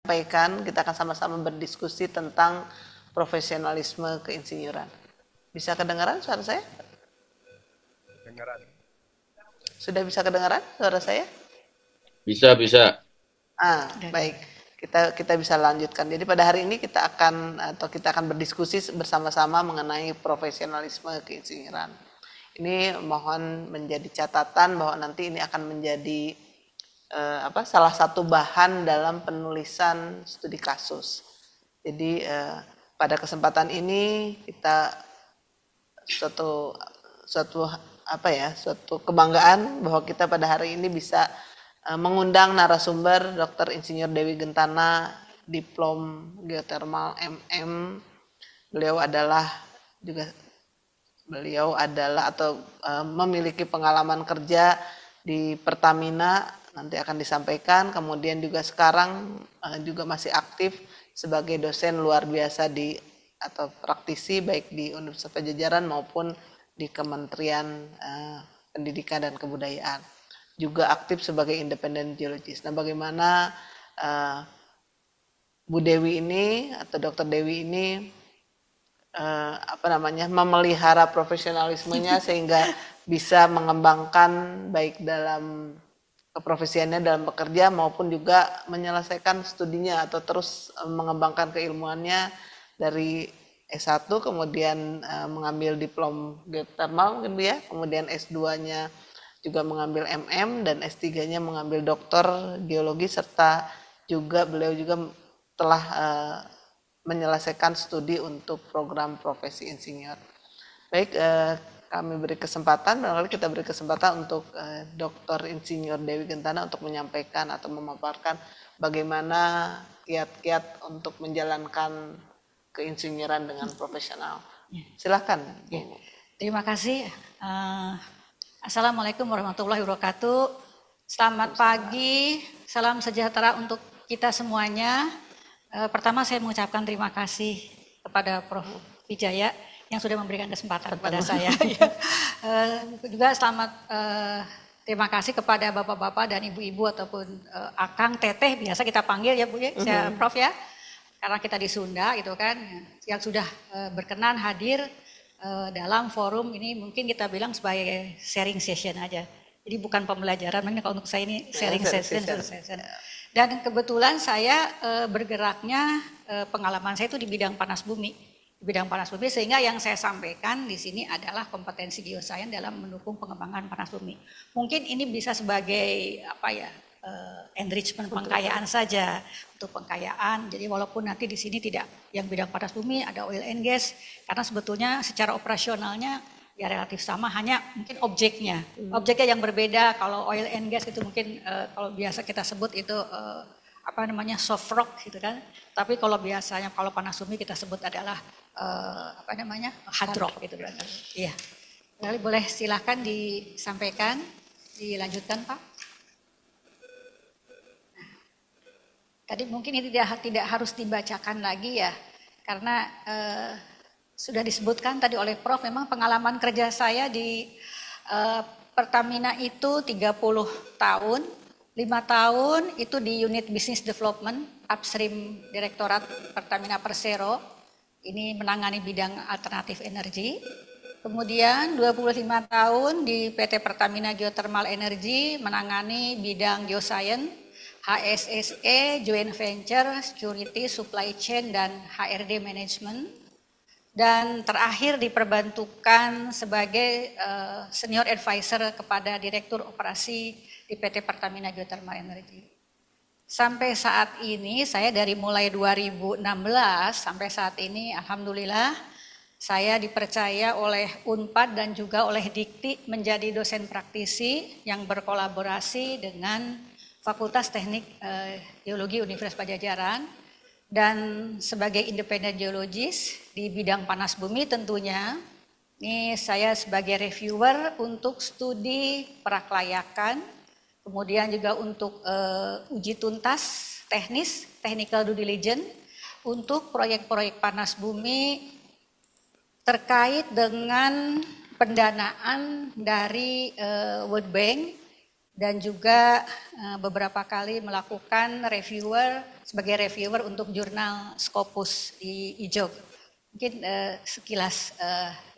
sampaikan, kita akan sama-sama berdiskusi tentang profesionalisme keinsinyuran. Bisa kedengaran suara saya? Kedengaran. Sudah bisa kedengaran suara saya? Bisa, bisa. Baik. Kita bisa lanjutkan. Jadi pada hari ini kita akan berdiskusi bersama-sama mengenai profesionalisme keinsinyuran. Ini mohon menjadi catatan bahwa nanti ini akan menjadi salah satu bahan dalam penulisan studi kasus. Jadi pada kesempatan ini kita suatu kebanggaan bahwa kita pada hari ini bisa mengundang narasumber Dr. Insinyur Dewi Gentana, diplom geotermal MM. Beliau adalah memiliki pengalaman kerja di Pertamina, nanti akan disampaikan. Kemudian juga sekarang juga masih aktif sebagai dosen luar biasa atau praktisi baik di Universitas Padjadjaran maupun di Kementerian Pendidikan dan Kebudayaan. Juga aktif sebagai independent geologist. Nah, bagaimana Bu Dewi ini atau Dr. Dewi ini memelihara profesionalismenya sehingga bisa mengembangkan baik dalam keprofesiannya dalam bekerja maupun juga menyelesaikan studinya atau terus mengembangkan keilmuannya dari S1 kemudian mengambil diplom geothermal mungkin ya, kemudian S2-nya juga mengambil MM dan S3-nya mengambil doktor geologi serta juga beliau juga telah menyelesaikan studi untuk program profesi insinyur. Baik, kita beri kesempatan untuk Dr. Insinyur Dewi Gentana untuk menyampaikan atau memaparkan bagaimana kiat-kiat untuk menjalankan keinsinyuran dengan profesional. Silakan. Terima kasih. Assalamualaikum warahmatullahi wabarakatuh. Selamat pagi, salam sejahtera untuk kita semuanya. Pertama saya mengucapkan terima kasih kepada Prof. Wijaya yang sudah memberikan kesempatan kepada saya. Juga terima kasih kepada bapak-bapak dan ibu-ibu ataupun akang, teteh biasa kita panggil ya Bu ya, saya Prof ya. Karena kita di Sunda gitu kan, yang sudah berkenan hadir dalam forum ini mungkin kita bilang sebagai sharing session aja. Jadi bukan pembelajaran, mungkin kalau untuk saya ini sharing session. Dan kebetulan saya bergeraknya pengalaman saya itu di bidang panas bumi. Sehingga yang saya sampaikan di sini adalah kompetensi geosains dalam mendukung pengembangan panas bumi. Mungkin ini bisa sebagai enrichment pengkayaan saja untuk pengkayaan. Jadi walaupun nanti di sini tidak yang bidang panas bumi ada oil and gas karena sebetulnya secara operasionalnya ya relatif sama, hanya mungkin objeknya yang berbeda. Kalau oil and gas itu mungkin kalau biasa kita sebut itu soft rock gitu kan. Tapi kalau biasanya kalau panas bumi kita sebut adalah hard rock gitu kan. Iya. Lalu boleh silakan disampaikan, dilanjutkan Pak. Tadi mungkin ini tidak harus dibacakan lagi ya, karena sudah disebutkan tadi oleh Prof. Memang pengalaman kerja saya di Pertamina itu 30 tahun, 5 tahun itu di unit Business Development, Upstream Direktorat Pertamina Persero, ini menangani bidang alternatif energi. Kemudian 25 tahun di PT Pertamina Geothermal Energy menangani bidang geoscience, HSSE, Joint Venture, Security, Supply Chain, dan HRD Management. Dan terakhir diperbantukan sebagai Senior Advisor kepada Direktur Operasi di PT Pertamina Geothermal Energy. Sampai saat ini saya dari mulai 2016 sampai saat ini alhamdulillah saya dipercaya oleh Unpad dan juga oleh Dikti menjadi dosen praktisi yang berkolaborasi dengan Fakultas Teknik Geologi Universitas Padjadjaran dan sebagai independent geologist di bidang panas bumi tentunya. Ini saya sebagai reviewer untuk studi prakelayakan, kemudian juga untuk uji tuntas teknis, technical due diligence untuk proyek-proyek panas bumi terkait dengan pendanaan dari World Bank dan juga beberapa kali melakukan sebagai reviewer untuk jurnal Scopus di IJOG. Mungkin sekilas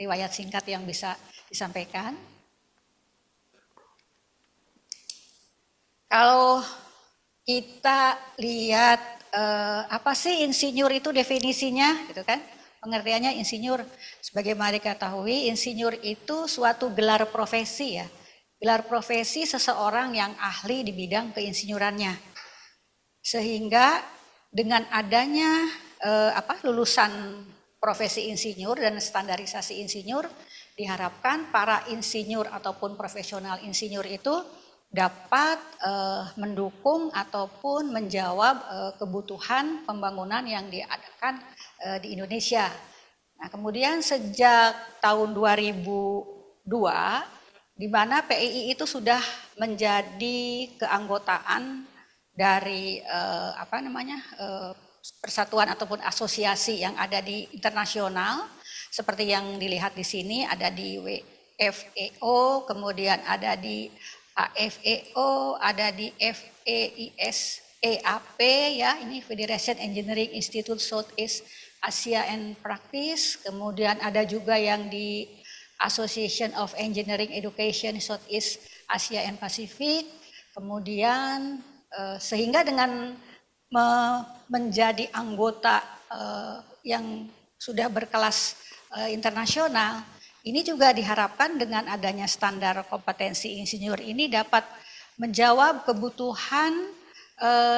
riwayat singkat yang bisa disampaikan. Kalau kita lihat apa sih insinyur itu definisinya, gitu kan? Pengertiannya insinyur, sebagaimana diketahui, insinyur itu suatu gelar profesi ya. Gelar profesi seseorang yang ahli di bidang keinsinyurannya. Sehingga dengan adanya lulusan profesi insinyur dan standarisasi insinyur, diharapkan para insinyur ataupun profesional insinyur itu dapat mendukung ataupun menjawab kebutuhan pembangunan yang diadakan di Indonesia. Nah, kemudian sejak tahun 2002, di mana PII itu sudah menjadi keanggotaan dari persatuan ataupun asosiasi yang ada di internasional, seperti yang dilihat di sini ada di WFEO, kemudian ada di AFEO, ada di FEISEAP ya, ini Federation Engineering Institute Southeast Asia and Practice, kemudian ada juga yang di Association of Engineering Education Southeast Asia and Pacific, kemudian sehingga dengan menjadi anggota yang sudah berkelas internasional, ini juga diharapkan dengan adanya standar kompetensi insinyur ini dapat menjawab kebutuhan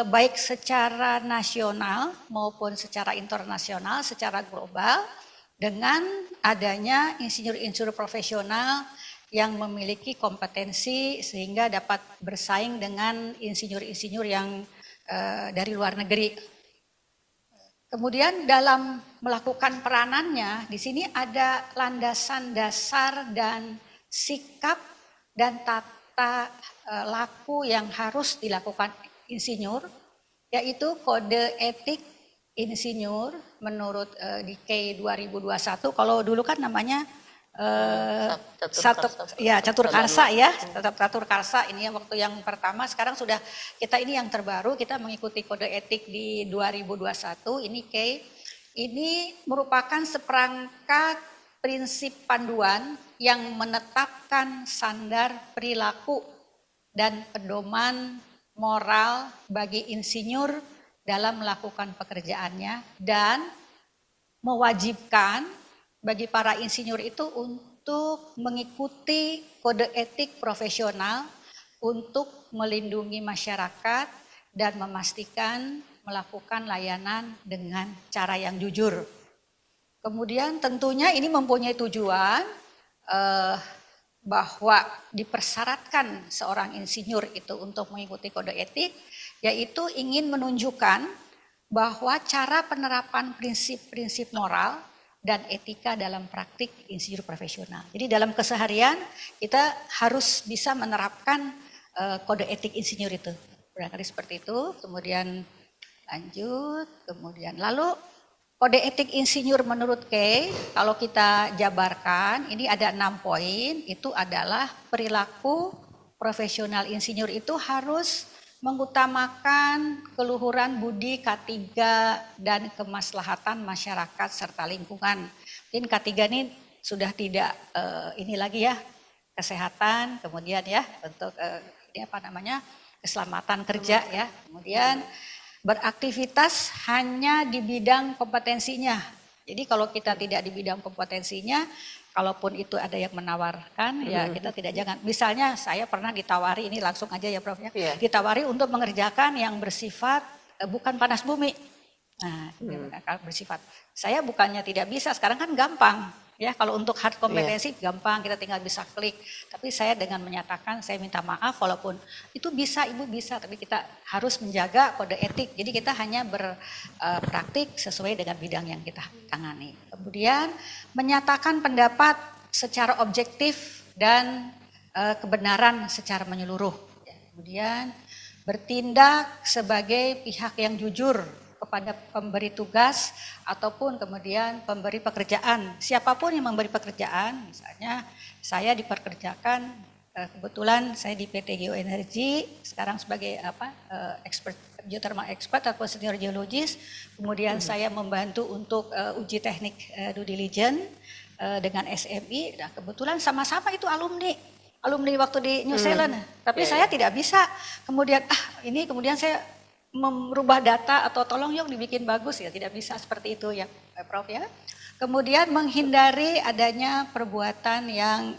baik secara nasional maupun secara internasional, secara global, dengan adanya insinyur-insinyur profesional yang memiliki kompetensi sehingga dapat bersaing dengan insinyur-insinyur yang dari luar negeri. Kemudian dalam melakukan peranannya, di sini ada landasan dasar dan sikap dan tata laku yang harus dilakukan insinyur, yaitu kode etik insinyur menurut DK 2021. Kalau dulu kan namanya Catur Karsa ya, tetap Catur Karsa ini ya waktu yang pertama. Sekarang sudah kita ini yang terbaru, kita mengikuti kode etik di 2021. Ini merupakan seperangkat prinsip panduan yang menetapkan standar perilaku dan pedoman moral bagi insinyur dalam melakukan pekerjaannya, dan mewajibkan bagi para insinyur itu untuk mengikuti kode etik profesional untuk melindungi masyarakat dan memastikan melakukan layanan dengan cara yang jujur. Kemudian tentunya ini mempunyai tujuan bahwa dipersyaratkan seorang insinyur itu untuk mengikuti kode etik, yaitu ingin menunjukkan bahwa cara penerapan prinsip-prinsip moral dan etika dalam praktik insinyur profesional. Jadi dalam keseharian kita harus bisa menerapkan kode etik insinyur itu. Barangkali seperti itu. Kemudian lanjut, kemudian lalu kode etik insinyur menurut Kay, kalau kita jabarkan ini ada 6 poin. Itu adalah perilaku profesional insinyur itu harus mengutamakan keluhuran budi K3 dan kemaslahatan masyarakat serta lingkungan. Mungkin K3 ini sudah tidak ini lagi ya, kesehatan, kemudian ya untuk keselamatan kerja ya. Kemudian beraktivitas hanya di bidang kompetensinya. Jadi kalau kita tidak di bidang kompetensinya, kalaupun itu ada yang menawarkan, ya kita jangan. Misalnya saya pernah ditawari, ini langsung aja ya Prof ya, ditawari untuk mengerjakan yang bersifat bukan panas bumi. Nah, bersifat. Saya bukannya tidak bisa, sekarang kan gampang. Ya, kalau untuk hard kompetensi gampang, kita tinggal bisa klik. Tapi saya dengan menyatakan, saya minta maaf walaupun itu bisa, Ibu bisa, tapi kita harus menjaga kode etik. Jadi kita hanya berpraktik sesuai dengan bidang yang kita tangani. Kemudian menyatakan pendapat secara objektif dan kebenaran secara menyeluruh. Kemudian bertindak sebagai pihak yang jujur kepada pemberi tugas ataupun kemudian pemberi pekerjaan. Siapapun yang memberi pekerjaan, misalnya saya dipekerjakan Kebetulan saya di PT Geoenergi sekarang sebagai expert geothermal expert atau senior geologis. Kemudian saya membantu untuk uji teknik due diligence dengan SMI. Nah, kebetulan sama-sama itu alumni waktu di New Zealand. Tapi saya tidak bisa. Kemudian kemudian saya merubah data atau tolong yuk dibikin bagus, ya tidak bisa seperti itu ya Prof ya. Kemudian menghindari adanya perbuatan yang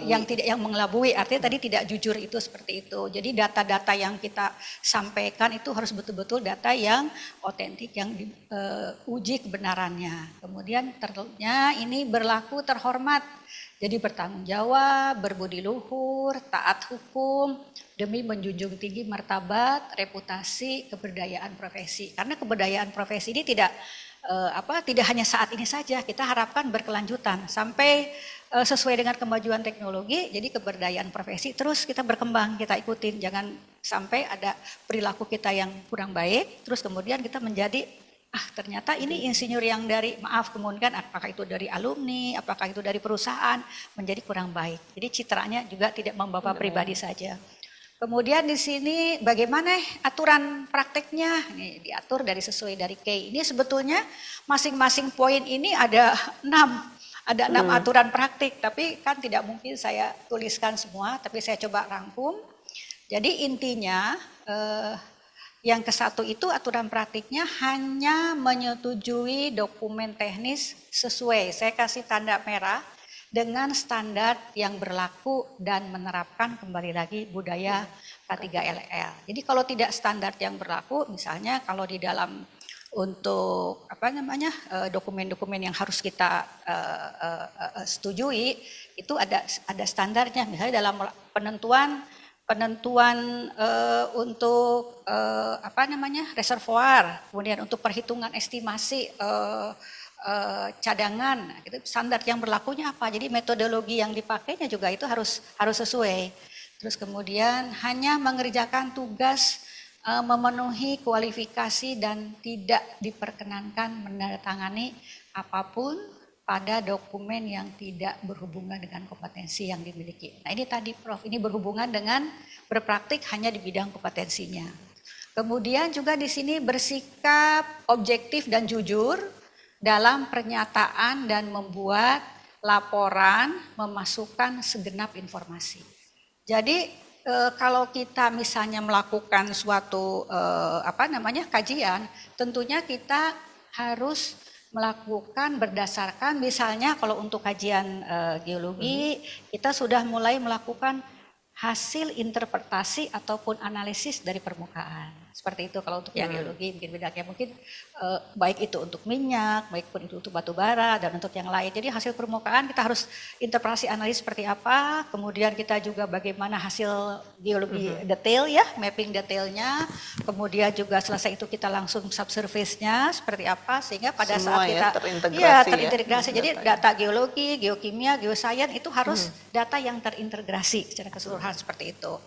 yang mengelabui, artinya tadi tidak jujur itu seperti itu. Jadi data-data yang kita sampaikan itu harus betul-betul data yang otentik, yang diuji kebenarannya. Kemudian tentunya ini berlaku terhormat, jadi bertanggung jawab, berbudi luhur, taat hukum, demi menjunjung tinggi martabat, reputasi, keberdayaan profesi. Karena keberdayaan profesi ini tidak hanya saat ini saja, kita harapkan berkelanjutan sampai sesuai dengan kemajuan teknologi. Jadi keberdayaan profesi terus kita berkembang, kita ikutin, jangan sampai ada perilaku kita yang kurang baik terus kemudian kita menjadi ternyata ini insinyur yang dari kemudian apakah itu dari alumni, apakah itu dari perusahaan, menjadi kurang baik. Jadi citranya juga tidak membawa pribadi saja. Kemudian di sini bagaimana aturan prakteknya, ini diatur sesuai dari K. Ini sebetulnya masing-masing poin ini ada 6 aturan praktik, tapi kan tidak mungkin saya tuliskan semua, tapi saya coba rangkum. Jadi intinya yang ke-1 itu aturan praktiknya hanya menyetujui dokumen teknis sesuai, saya kasih tanda merah, dengan standar yang berlaku dan menerapkan kembali lagi budaya K3LL. Jadi kalau tidak standar yang berlaku, misalnya kalau di dalam untuk dokumen-dokumen yang harus kita setujui itu ada standarnya, misalnya dalam penentuan untuk reservoir, kemudian untuk perhitungan estimasi cadangan, itu standar yang berlakunya apa. Jadi metodologi yang dipakainya juga itu harus sesuai. Terus kemudian hanya mengerjakan tugas memenuhi kualifikasi dan tidak diperkenankan menandatangani apapun pada dokumen yang tidak berhubungan dengan kompetensi yang dimiliki. Nah ini tadi Prof, ini berhubungan dengan berpraktik hanya di bidang kompetensinya. Kemudian juga di sini bersikap objektif dan jujur dalam pernyataan dan membuat laporan memasukkan segenap informasi. Jadi kalau kita misalnya melakukan suatu kajian, tentunya kita harus melakukan berdasarkan, misalnya kalau untuk kajian geologi kita sudah mulai melakukan hasil interpretasi ataupun analisis dari permukaan. Seperti itu kalau untuk yang geologi mungkin bedanya, mungkin baik itu untuk minyak, baik pun itu untuk batu bara dan untuk yang lain. Jadi hasil permukaan kita harus interpretasi analisis seperti apa, kemudian kita juga bagaimana hasil geologi detail ya, mapping detailnya, kemudian juga selesai itu kita langsung subsurface-nya seperti apa, sehingga pada semua saat kita terintegrasi. Jadi data geologi, geokimia, geosains itu harus data yang terintegrasi secara keseluruhan seperti itu.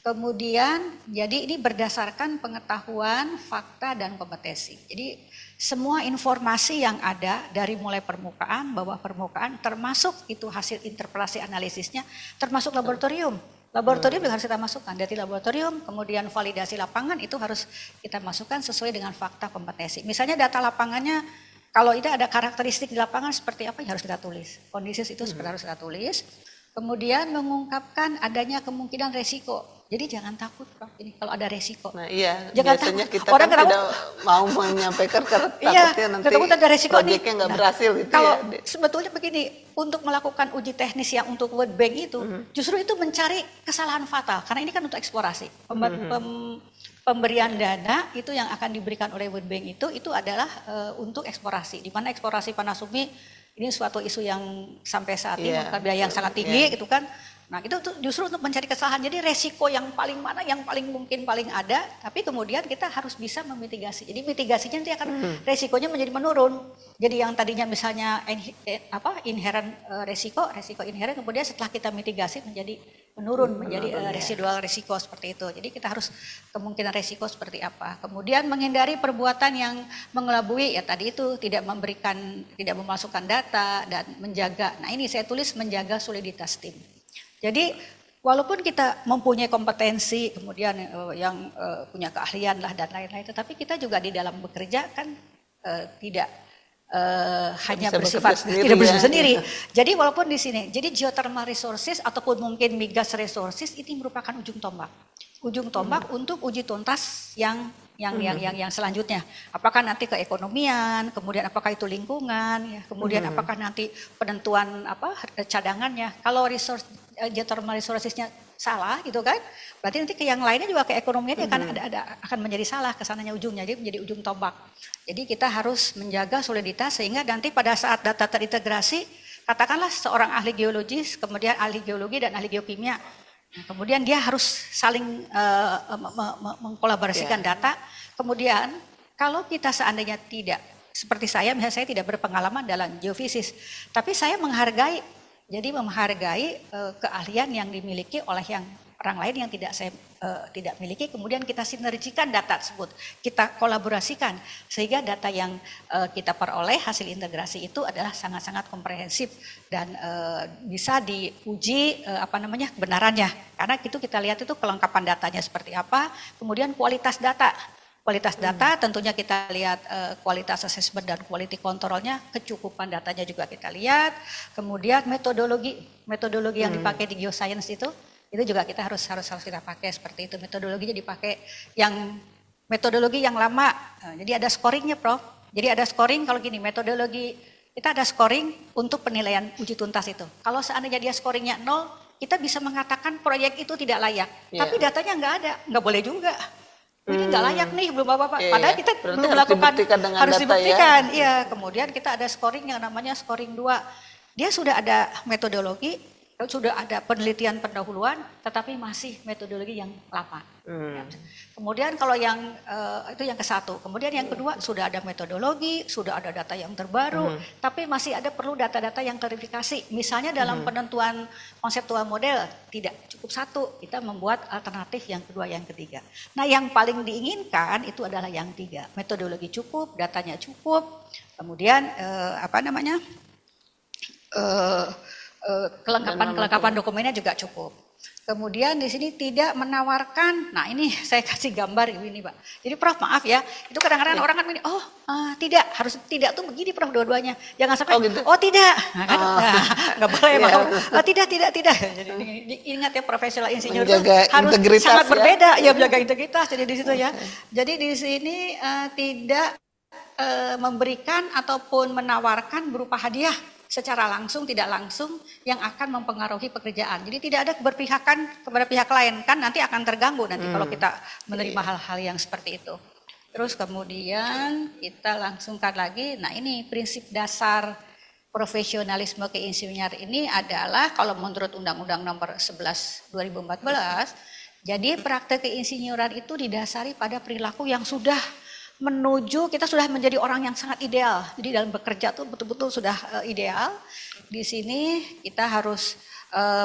Kemudian jadi ini berdasarkan pengetahuan, fakta, dan kompetensi. Jadi semua informasi yang ada dari mulai permukaan, bawah permukaan, termasuk itu hasil interpretasi analisisnya, termasuk laboratorium. Laboratorium juga harus kita masukkan, dari laboratorium, kemudian validasi lapangan itu harus kita masukkan sesuai dengan fakta kompetensi. Misalnya data lapangannya, kalau itu ada karakteristik di lapangan seperti apa yang harus kita tulis. Kondisi itu seperti harus kita tulis. Kemudian mengungkapkan adanya kemungkinan resiko. Jadi jangan takut Prof, ini kalau ada resiko. Nah iya, jangan biasanya takut. kita kan tidak mau menyampaikan karena takutnya nanti ada resiko proyeknya nggak berhasil gitu kalau ya. sebetulnya begini, untuk melakukan uji teknis yang untuk World Bank itu, justru itu mencari kesalahan fatal. Karena ini kan untuk eksplorasi. Pemberian dana itu yang akan diberikan oleh World Bank itu adalah untuk eksplorasi. Di mana eksplorasi panas bumi ini suatu isu yang sampai saat ini biaya yang sangat tinggi gitu kan. Nah itu justru untuk mencari kesalahan. Jadi resiko yang paling mana, yang paling mungkin paling ada, tapi kemudian kita harus bisa memitigasi. Jadi mitigasinya nanti akan resikonya menjadi menurun. Jadi yang tadinya misalnya inherent resiko inherent, kemudian setelah kita mitigasi menjadi menurun, menjadi residual resiko seperti itu. Jadi kita harus kemungkinan resiko seperti apa. Kemudian menghindari perbuatan yang mengelabui, ya tadi itu tidak memasukkan data dan menjaga. Nah ini saya tulis menjaga soliditas tim. Jadi walaupun kita mempunyai kompetensi, kemudian yang punya keahlian lah dan lain-lain, tetapi kita juga di dalam bekerja kan tidak hanya bersifat tidak bersifat sendiri. Jadi walaupun di sini, jadi geothermal resources ataupun mungkin migas resources ini merupakan ujung tombak. Ujung tombak untuk uji tuntas yang selanjutnya. Apakah nanti keekonomian, kemudian apakah itu lingkungan, ya, kemudian apakah nanti penentuan cadangannya. Kalau geothermal resourcesnya salah gitu kan, berarti nanti ke yang lainnya juga keekonomiannya akan menjadi salah kesananya ujungnya, jadi menjadi ujung tombak. Jadi kita harus menjaga soliditas sehingga nanti pada saat data terintegrasi, katakanlah seorang ahli geologis, kemudian ahli geologi dan ahli geokimia. Nah, kemudian dia harus saling mengkolaborasikan data. Kemudian kalau kita seandainya tidak, seperti saya, misalnya saya tidak berpengalaman dalam geofisis, tapi saya menghargai keahlian yang dimiliki oleh yang orang lain yang saya tidak miliki, kemudian kita sinergikan data tersebut, kita kolaborasikan sehingga data yang kita peroleh hasil integrasi itu adalah sangat-sangat komprehensif dan bisa diuji kebenarannya, karena itu kita lihat itu kelengkapan datanya seperti apa, kemudian kualitas data. Kualitas data tentunya kita lihat kualitas assessment dan quality controlnya, kecukupan datanya juga kita lihat, kemudian metodologi yang dipakai di geoscience itu juga kita harus kita pakai seperti itu. Metodologinya dipakai yang metodologi yang lama. Nah, jadi ada scoringnya, Prof. Jadi ada scoring kalau gini, metodologi kita ada scoring untuk penilaian uji tuntas itu. Kalau seandainya dia scoringnya 0, kita bisa mengatakan proyek itu tidak layak. Tapi datanya nggak ada, nggak boleh juga. Ini nggak layak nih, belum apa-apa. Padahal kita belum melakukan, harus dibuktikan. Iya, kemudian kita ada scoring yang namanya scoring 2. Dia sudah ada metodologi, sudah ada penelitian pendahuluan, tetapi masih metodologi yang lama. Kemudian kalau yang itu yang ke-1, kemudian yang kedua sudah ada metodologi, sudah ada data yang terbaru, tapi masih ada perlu data-data yang klarifikasi. Misalnya dalam penentuan konseptual model tidak cukup 1, kita membuat alternatif yang kedua, yang ketiga. Nah, yang paling diinginkan itu adalah yang 3, metodologi cukup, datanya cukup, kemudian kelengkapan dokumennya juga cukup. Kemudian di sini tidak menawarkan, nah ini saya kasih gambar ini, Pak. Jadi Prof, maaf ya, itu kadang-kadang orang kan begini, tidak, harus tidak tuh begini Prof dua-duanya. Jangan sampai, tidak, nah, kan, nggak boleh maaf. Tidak. Jadi ingat ya, profesional insinyur itu harus sangat berbeda, ya menjaga integritas. Jadi di situ ya. Jadi di sini tidak memberikan ataupun menawarkan berupa hadiah secara langsung, tidak langsung yang akan mempengaruhi pekerjaan. Jadi tidak ada keberpihakan kepada pihak lain, kan nanti akan terganggu nanti kalau kita menerima hal-hal yang seperti itu. Terus kemudian kita langsungkan lagi, nah ini prinsip dasar profesionalisme keinsinyur ini adalah kalau menurut Undang-Undang Nomor 11 2014, jadi praktek keinsinyuran itu didasari pada perilaku yang sudah kita sudah menjadi orang yang sangat ideal. Jadi dalam bekerja tuh betul-betul sudah ideal. Di sini kita harus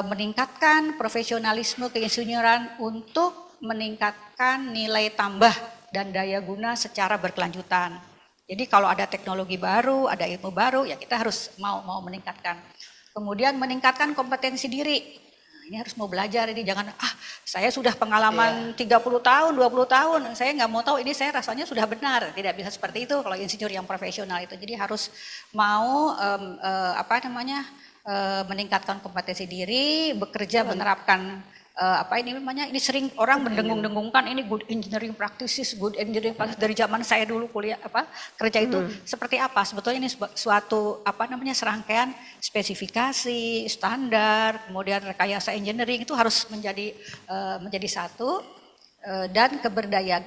meningkatkan profesionalisme keinsinyuran untuk meningkatkan nilai tambah dan daya guna secara berkelanjutan. Jadi kalau ada teknologi baru, ada ilmu baru, ya kita harus mau meningkatkan. Kemudian meningkatkan kompetensi diri. Ini harus mau belajar, ini jangan saya sudah pengalaman 30 tahun, 20 tahun, saya nggak mau tahu, ini saya rasanya sudah benar. Tidak bisa seperti itu kalau insinyur yang profesional itu. Jadi harus mau meningkatkan kompetensi diri, bekerja menerapkan ini sering orang mendengung-dengungkan ini good engineering practices dari zaman saya dulu kuliah kerja itu seperti apa? Sebetulnya ini suatu serangkaian spesifikasi, standar, kemudian rekayasa engineering itu harus menjadi satu dan keberdayaan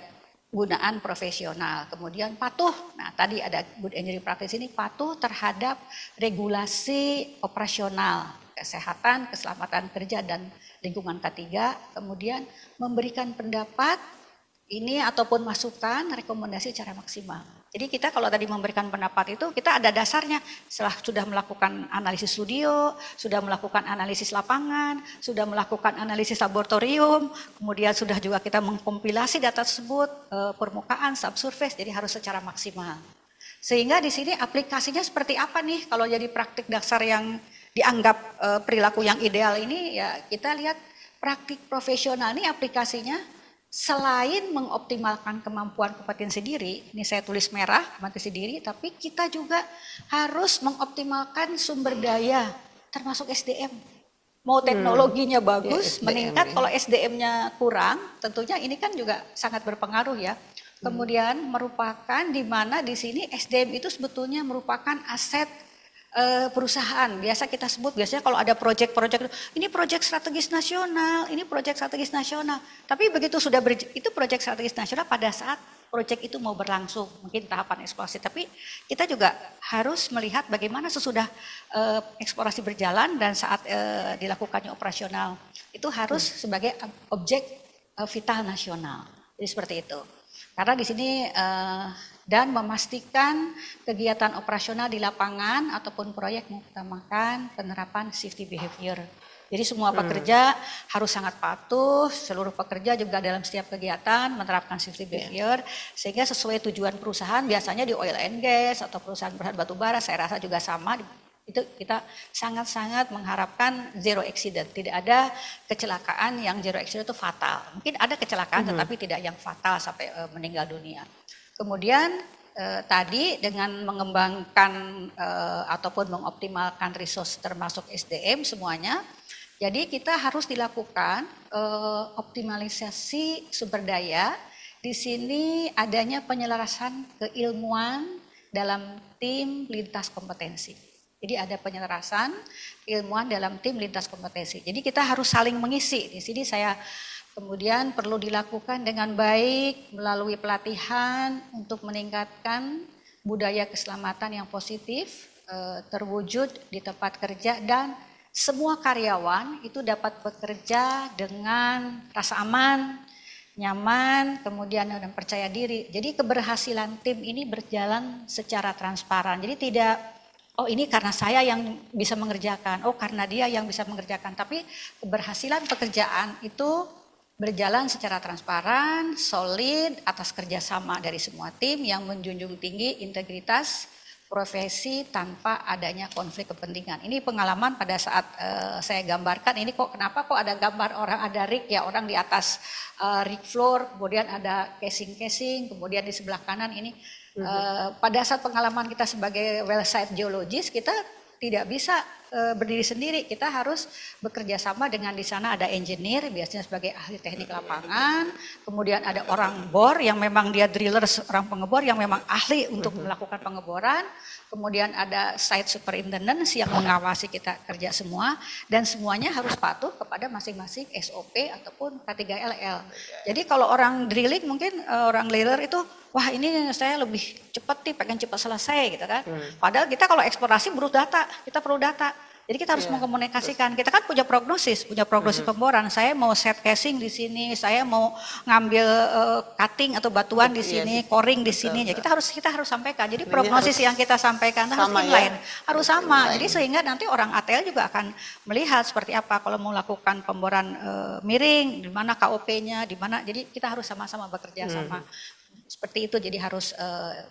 gunaan profesional. Kemudian patuh. Nah, tadi ada good engineering practice ini patuh terhadap regulasi operasional, kesehatan, keselamatan kerja dan lingkungan ketiga, kemudian memberikan pendapat ini ataupun masukan, rekomendasi secara maksimal. Jadi kita kalau tadi memberikan pendapat itu kita ada dasarnya setelah sudah melakukan analisis studio, sudah melakukan analisis lapangan, sudah melakukan analisis laboratorium, kemudian sudah juga kita mengkompilasi data tersebut, permukaan, subsurface, jadi harus secara maksimal. Sehingga di sini aplikasinya seperti apa nih kalau jadi praktik dasar yang dianggap perilaku yang ideal ini ya kita lihat praktik profesional ini aplikasinya selain mengoptimalkan kemampuan kompetensi diri, ini saya tulis merah kompetensi diri, tapi kita juga harus mengoptimalkan sumber daya termasuk SDM. Mau teknologinya bagus, Ya, SDM, meningkat, ya. kalau SDM-nya kurang, tentunya ini kan juga sangat berpengaruh ya. Kemudian merupakan di mana di sini SDM itu sebetulnya merupakan aset perusahaan. Biasa kita sebut, biasanya kalau ada proyek-proyek, ini proyek strategis nasional, ini proyek strategis nasional. Tapi begitu sudah itu proyek strategis nasional pada saat proyek itu mau berlangsung, mungkin tahapan eksplorasi. Tapi kita juga harus melihat bagaimana sesudah eksplorasi berjalan dan saat dilakukannya operasional. Itu harus sebagai objek vital nasional. Jadi seperti itu. Karena di sini dan memastikan kegiatan operasional di lapangan ataupun proyek mengutamakan penerapan safety behavior. Jadi semua pekerja harus sangat patuh, seluruh pekerja juga dalam setiap kegiatan menerapkan safety behavior, sehingga sesuai tujuan perusahaan, biasanya di oil and gas atau perusahaan-perusahaan batu bara, saya rasa juga sama, itu kita sangat-sangat mengharapkan zero accident, tidak ada kecelakaan yang zero accident itu fatal. Mungkin ada kecelakaan tetapi tidak yang fatal sampai meninggal dunia. Kemudian tadi dengan mengembangkan ataupun mengoptimalkan resource termasuk SDM semuanya, jadi kita harus dilakukan optimalisasi sumber daya. Di sini adanya penyelarasan keilmuan dalam tim lintas kompetensi. Jadi ada penyelarasan keilmuan dalam tim lintas kompetensi. Jadi kita harus saling mengisi. Di sini saya kemudian perlu dilakukan dengan baik melalui pelatihan untuk meningkatkan budaya keselamatan yang positif terwujud di tempat kerja dan semua karyawan itu dapat bekerja dengan rasa aman, nyaman, kemudian dan percaya diri. Jadi keberhasilan tim ini berjalan secara transparan. Jadi tidak, oh ini karena saya yang bisa mengerjakan, oh karena dia yang bisa mengerjakan. Tapi keberhasilan pekerjaan itu berjalan secara transparan, solid, atas kerjasama dari semua tim yang menjunjung tinggi integritas profesi tanpa adanya konflik kepentingan. Ini pengalaman pada saat saya gambarkan, ini kenapa kok ada gambar orang, ada rig ya, orang di atas rig floor, kemudian ada casing-casing, kemudian di sebelah kanan ini. Pada saat pengalaman kita sebagai well site geologist, kita tidak bisa berdiri sendiri, kita harus bekerja sama dengan di sana ada engineer, biasanya sebagai ahli teknik lapangan, kemudian ada orang bor yang memang dia driller, orang pengebor yang memang ahli untuk melakukan pengeboran, kemudian ada site superintendent yang mengawasi kita kerja semua, dan semuanya harus patuh kepada masing-masing SOP ataupun K3LL. Jadi kalau orang drilling mungkin orang driller itu, wah ini saya lebih cepat nih, pengen cepat selesai gitu kan. Padahal kita kalau eksplorasi butuh data, kita perlu data. Jadi kita harus mengkomunikasikan. Kita kan punya prognosis pemboran. Saya mau set casing di sini, saya mau ngambil cutting atau batuan di sini, coring di sini. Jadi kita harus sampaikan. Jadi prognosis yang kita sampaikan harus inline, harus sama. Jadi sehingga nanti orang ATL juga akan melihat seperti apa kalau mau melakukan pemboran miring, di mana KOP-nya, di mana. Jadi kita harus sama-sama bekerja sama. Seperti itu, jadi harus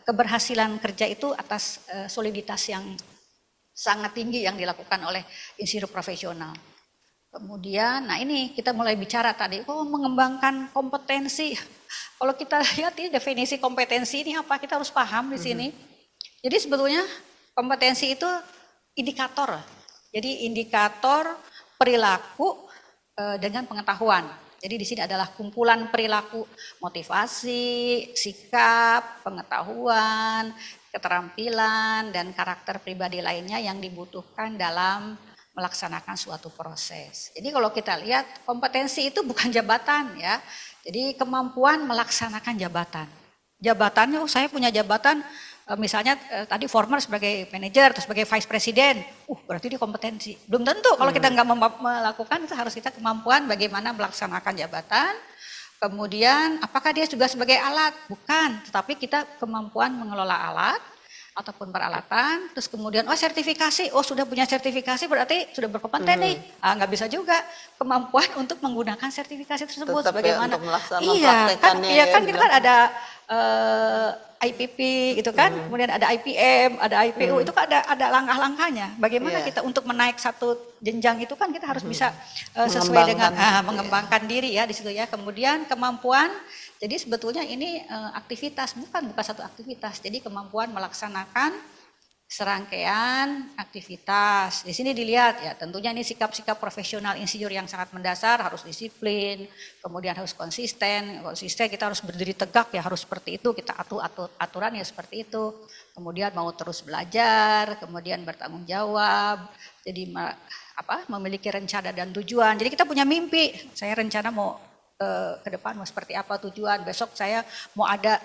keberhasilan kerja itu atas soliditas yang sangat tinggi yang dilakukan oleh insinyur profesional. Kemudian, nah ini kita mulai bicara tadi, mengembangkan kompetensi. Kalau kita lihat ini definisi kompetensi ini apa, kita harus paham di sini. Jadi sebetulnya kompetensi itu indikator. Jadi indikator perilaku dengan pengetahuan. Jadi di sini adalah kumpulan perilaku, motivasi, sikap, pengetahuan, keterampilan, dan karakter pribadi lainnya yang dibutuhkan dalam melaksanakan suatu proses. Jadi kalau kita lihat kompetensi itu bukan jabatan ya. Jadi kemampuan melaksanakan jabatan. Jabatannya, saya punya jabatan misalnya tadi former sebagai manajer atau sebagai vice president, berarti dia kompetensi. Belum tentu kalau kita nggak melakukan, itu harus kita kemampuan bagaimana melaksanakan jabatan. Kemudian apakah dia juga sebagai alat? Bukan, tetapi kita kemampuan mengelola alat ataupun peralatan. Terus kemudian sertifikasi, sudah punya sertifikasi berarti sudah berkompeten nih. Nggak bisa juga kemampuan untuk menggunakan sertifikasi tersebut. Tetap bagaimana? Ya, untuk melaksanakan Kan kita kan ada IPP gitu kan, kemudian ada IPM, ada IPU, itu kan ada langkah-langkahnya. Bagaimana kita untuk menaik satu jenjang itu kan kita harus bisa sesuai dengan mengembangkan diri ya di situ ya. Kemudian kemampuan, jadi sebetulnya ini aktivitas, bukan satu aktivitas. Jadi kemampuan melaksanakan serangkaian aktivitas. Di sini dilihat ya, tentunya ini sikap-sikap profesional insinyur yang sangat mendasar, harus disiplin, kemudian harus konsisten kita harus berdiri tegak ya, harus seperti itu, kita atur aturan ya seperti itu. Kemudian mau terus belajar, kemudian bertanggung jawab. Jadi memiliki rencana dan tujuan. Jadi kita punya mimpi. Saya rencana mau ke depan mau seperti apa tujuan, besok saya mau ada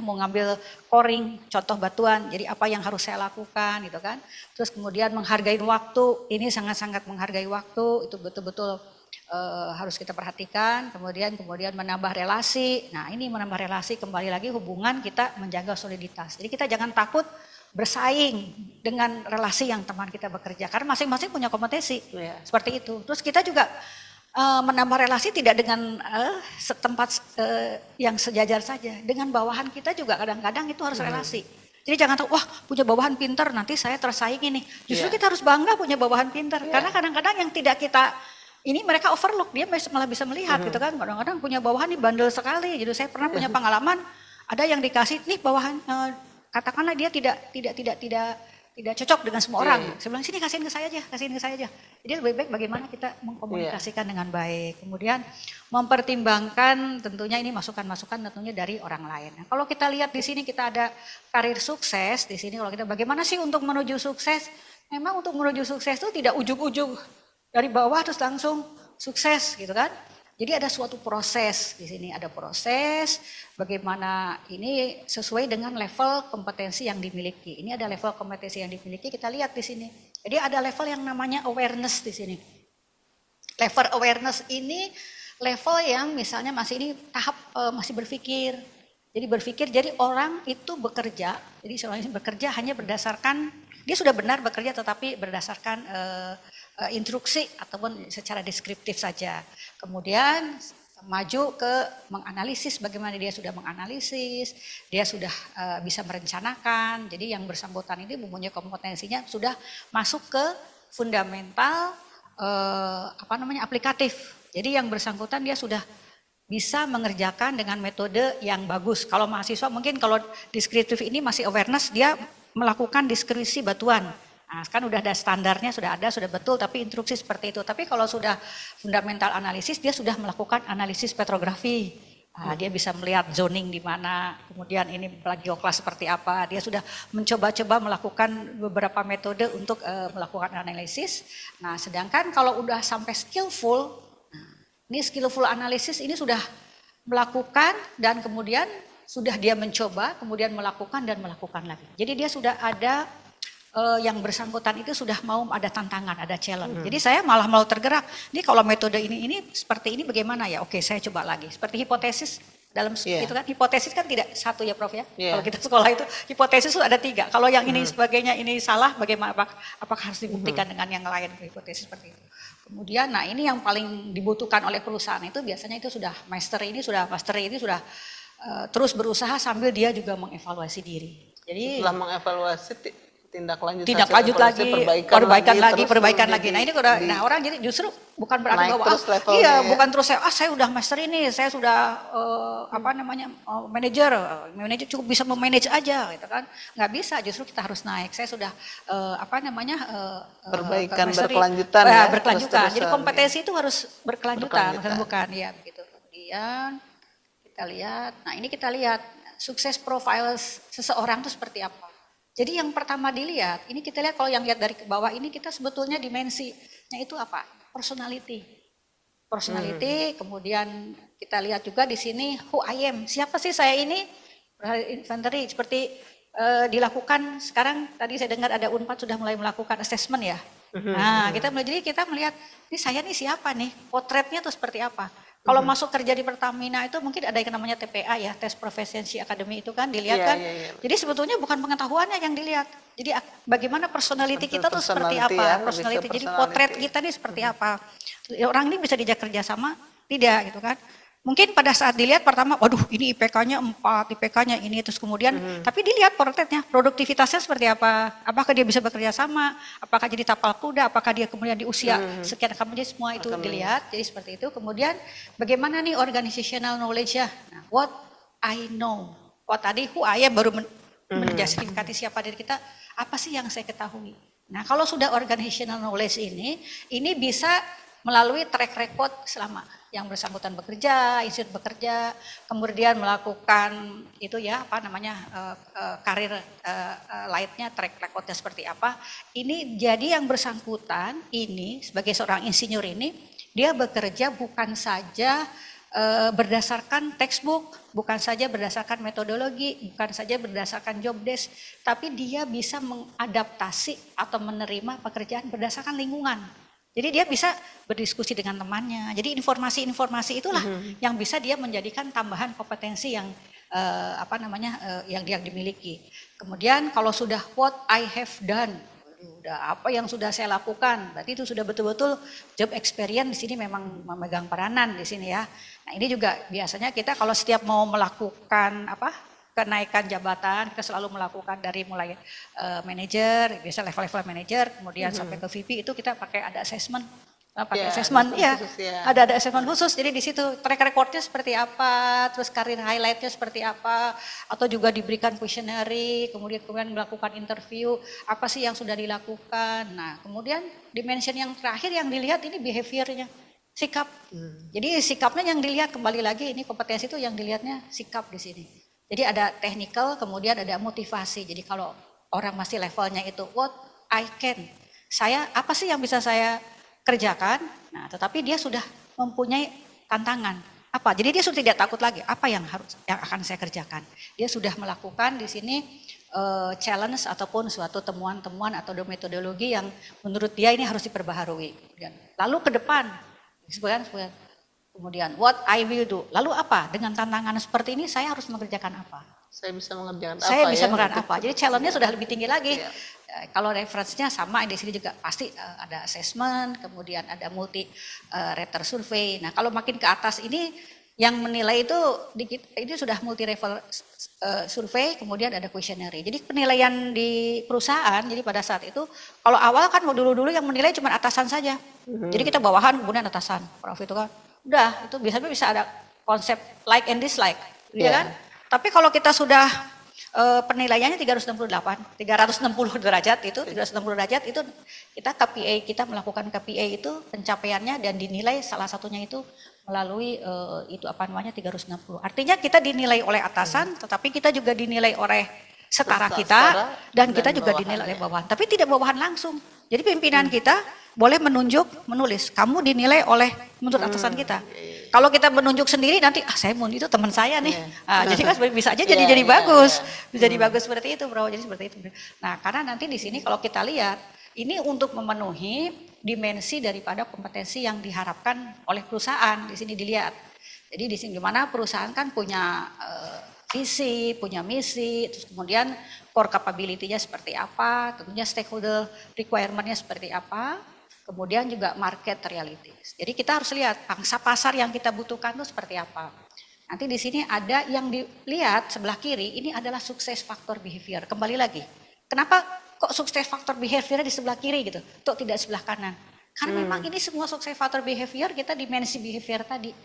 mau ngambil coring contoh batuan, jadi apa yang harus saya lakukan gitu kan. Terus kemudian menghargai waktu, ini sangat-sangat menghargai waktu, itu betul-betul harus kita perhatikan. Kemudian menambah relasi. Nah ini menambah relasi, kembali lagi hubungan kita menjaga soliditas. Jadi kita jangan takut bersaing dengan relasi yang teman kita bekerja, karena masing-masing punya kompetensi seperti itu. Terus kita juga menambah relasi tidak dengan setempat yang sejajar saja, dengan bawahan kita juga kadang-kadang itu harus relasi. Jadi jangan tahu, wah punya bawahan pintar nanti saya tersaingi nih. Justru kita harus bangga punya bawahan pintar, karena kadang-kadang yang tidak kita ini mereka overlook, dia malah bisa melihat gitu kan. Kadang-kadang punya bawahan nih bandel sekali. Jadi saya pernah punya pengalaman, ada yang dikasih nih bawahan, katakanlah dia tidak cocok dengan semua orang. Saya bilang sini kasihin ke saya aja. Jadi lebih baik bagaimana kita mengkomunikasikan dengan baik. Kemudian mempertimbangkan tentunya ini masukan-masukan tentunya dari orang lain. Nah, kalau kita lihat di sini kita ada karir sukses di sini. Kalau kita bagaimana sih untuk menuju sukses? Memang untuk menuju sukses itu tidak ujug-ujug dari bawah terus langsung sukses gitu kan. Jadi ada suatu proses di sini, ada proses bagaimana ini sesuai dengan level kompetensi yang dimiliki. Ini ada level kompetensi yang dimiliki, kita lihat di sini. Jadi ada level yang namanya awareness di sini. Level awareness ini level yang misalnya masih ini tahap masih berpikir. Jadi orang itu bekerja, jadi seorang ini bekerja hanya berdasarkan, dia sudah benar bekerja tetapi berdasarkan instruksi ataupun secara deskriptif saja. Kemudian maju ke menganalisis, bagaimana dia sudah menganalisis, dia sudah bisa merencanakan. Jadi yang bersangkutan ini mempunyai kompetensinya sudah masuk ke fundamental aplikatif. Jadi yang bersangkutan dia sudah bisa mengerjakan dengan metode yang bagus. Kalau mahasiswa mungkin kalau deskriptif ini masih awareness, dia melakukan deskripsi batuan. Nah, kan udah ada standarnya, sudah betul, tapi instruksi seperti itu. Tapi kalau sudah fundamental analisis, dia sudah melakukan analisis petrografi. Nah, dia bisa melihat zoning di mana, kemudian ini plagioklas seperti apa. Dia sudah mencoba-coba melakukan beberapa metode untuk melakukan analisis. Nah, sedangkan kalau udah sampai skillful, ini skillful analisis ini sudah melakukan dan kemudian sudah dia mencoba, kemudian melakukan dan melakukan lagi. Jadi dia sudah ada yang bersangkutan itu sudah mau ada tantangan, ada challenge. Jadi saya malah mau tergerak. Ini kalau metode ini seperti ini bagaimana ya? Oke, saya coba lagi. Seperti hipotesis dalam itu kan, hipotesis kan tidak satu ya Prof ya. Kalau kita sekolah itu hipotesis itu ada 3. Kalau yang ini sebagainya ini salah, bagaimana apakah harus dibuktikan dengan yang lain, hipotesis seperti itu. Kemudian nah ini yang paling dibutuhkan oleh perusahaan itu biasanya itu sudah mastery ini sudah terus berusaha sambil dia juga mengevaluasi diri. Jadi setelah mengevaluasi tindak lanjut lagi, perbaikan lagi. Nah ini udah, nah orang jadi justru bukan berarti bahwa bukan terus saya udah master ini, saya sudah manajer cukup bisa memanage aja, gitu kan? Nggak bisa, justru kita harus naik. Saya sudah perbaikan berkelanjutan. Jadi kompetensi itu harus berkelanjutan. Bukan ya begitu. Kemudian kita lihat sukses profile seseorang itu seperti apa. Jadi yang pertama dilihat, ini kita lihat kalau yang lihat dari ke bawah ini kita sebetulnya dimensinya itu apa? Personality, kemudian kita lihat juga di sini who I am, siapa sih saya ini? Inventory seperti dilakukan sekarang tadi saya dengar ada Unpad sudah mulai melakukan assessment ya. Nah kita melihat ini saya nih siapa nih? Potretnya tuh seperti apa? Kalau masuk kerja di Pertamina itu mungkin ada yang namanya TPA ya, Tes Proficiency Academy itu kan dilihat kan. Jadi sebetulnya bukan pengetahuannya yang dilihat. Jadi bagaimana personality kita tuh seperti apa? Personality. Jadi potret kita nih seperti apa? Orang ini bisa diajak kerja sama? Tidak gitu kan. Mungkin pada saat dilihat pertama, waduh ini IPK-nya 4, IPK-nya ini, terus kemudian, tapi dilihat portretnya, produktivitasnya seperti apa, apakah dia bisa bekerja sama, apakah jadi tapal kuda, apakah dia kemudian di usia sekian, kemudian semua itu dilihat, jadi seperti itu. Kemudian bagaimana nih organizational knowledge-nya, nah, what I know, tadi who I am baru menjustifikasi siapa diri kita, apa sih yang saya ketahui. Nah kalau sudah organizational knowledge ini bisa melalui track record selama yang bersangkutan bekerja, institut bekerja, kemudian melakukan itu ya apa namanya karir lainnya, track recordnya seperti apa. Ini jadi yang bersangkutan ini sebagai seorang insinyur ini dia bekerja bukan saja berdasarkan textbook, bukan saja berdasarkan metodologi, bukan saja berdasarkan job desk, tapi dia bisa mengadaptasi atau menerima pekerjaan berdasarkan lingkungan. Jadi dia bisa berdiskusi dengan temannya. Jadi informasi-informasi itulah yang bisa dia menjadikan tambahan kompetensi yang yang dia dimiliki. Kemudian kalau sudah what I have done, udah apa yang sudah saya lakukan, berarti itu sudah betul-betul job experience. Di sini memang memegang peranan di sini ya. Nah ini juga biasanya kita kalau setiap mau melakukan kenaikan jabatan, kita selalu melakukan dari mulai manajer, biasa level-level manajer, kemudian sampai ke VP itu kita pakai ada assessment, assessment, ya, ada assessment khusus. Jadi di situ track recordnya seperti apa, terus karir highlightnya seperti apa, atau juga diberikan questionnaire, kemudian melakukan interview, apa sih yang sudah dilakukan. Nah, kemudian dimension yang terakhir yang dilihat ini behaviornya, sikap. Jadi sikapnya yang dilihat kembali lagi ini kompetensi itu yang dilihatnya sikap di sini. Jadi ada technical, kemudian ada motivasi. Jadi kalau orang masih levelnya itu what I can, apa sih yang bisa saya kerjakan? Nah, tetapi dia sudah mempunyai tantangan. Apa? Jadi dia sudah tidak takut lagi. Apa yang akan saya kerjakan? Dia sudah melakukan di sini challenge ataupun suatu temuan-temuan atau metodologi yang menurut dia ini harus diperbaharui. Lalu ke depan, kemudian what I will do. Lalu apa? Dengan tantangan seperti ini saya harus mengerjakan apa? Saya bisa mengerjakan apa? Saya bisa mengerjakan apa? Jadi challenge-nya sudah lebih tinggi lagi. Kalau referensinya sama di sini juga pasti ada assessment, kemudian ada multi rater survey. Nah, kalau makin ke atas ini yang menilai itu ini sudah multi level survei, kemudian ada questionnaire. Jadi penilaian di perusahaan, jadi pada saat itu kalau awal kan dulu-dulu yang menilai cuma atasan saja. Jadi kita bawahan kemudian atasan. Prof itu kan udah itu biasanya bisa ada konsep like and dislike, ya kan? Tapi kalau kita sudah penilaiannya 360 derajat itu kita KPI, kita melakukan KPI itu pencapaiannya dan dinilai salah satunya itu melalui 360. Artinya kita dinilai oleh atasan, tetapi kita juga dinilai oleh setara kita dan kita juga dinilai oleh bawahan. Tapi tidak bawahan langsung. Jadi pimpinan kita boleh menulis, kamu dinilai oleh menurut atasan kita. Kalau kita menunjuk sendiri nanti, saya mau itu teman saya nih. Jadi kan bisa aja jadi bagus, bisa jadi bagus seperti itu, bro. Jadi seperti itu. Nah, karena nanti di sini kalau kita lihat, ini untuk memenuhi dimensi daripada kompetensi yang diharapkan oleh perusahaan. Di sini dilihat. Jadi di sini gimana perusahaan kan punya visi, punya misi, terus kemudian core capability-nya seperti apa, kemudian stakeholder requirement-nya seperti apa, kemudian juga market realities. Jadi kita harus lihat pangsa pasar yang kita butuhkan itu seperti apa. Nanti di sini ada yang dilihat sebelah kiri, ini adalah sukses faktor behavior. Kembali lagi, kenapa kok sukses faktor behavior di sebelah kiri gitu, kok tidak sebelah kanan? Karena memang ini semua sukses faktor behavior kita dimensi behavior tadi.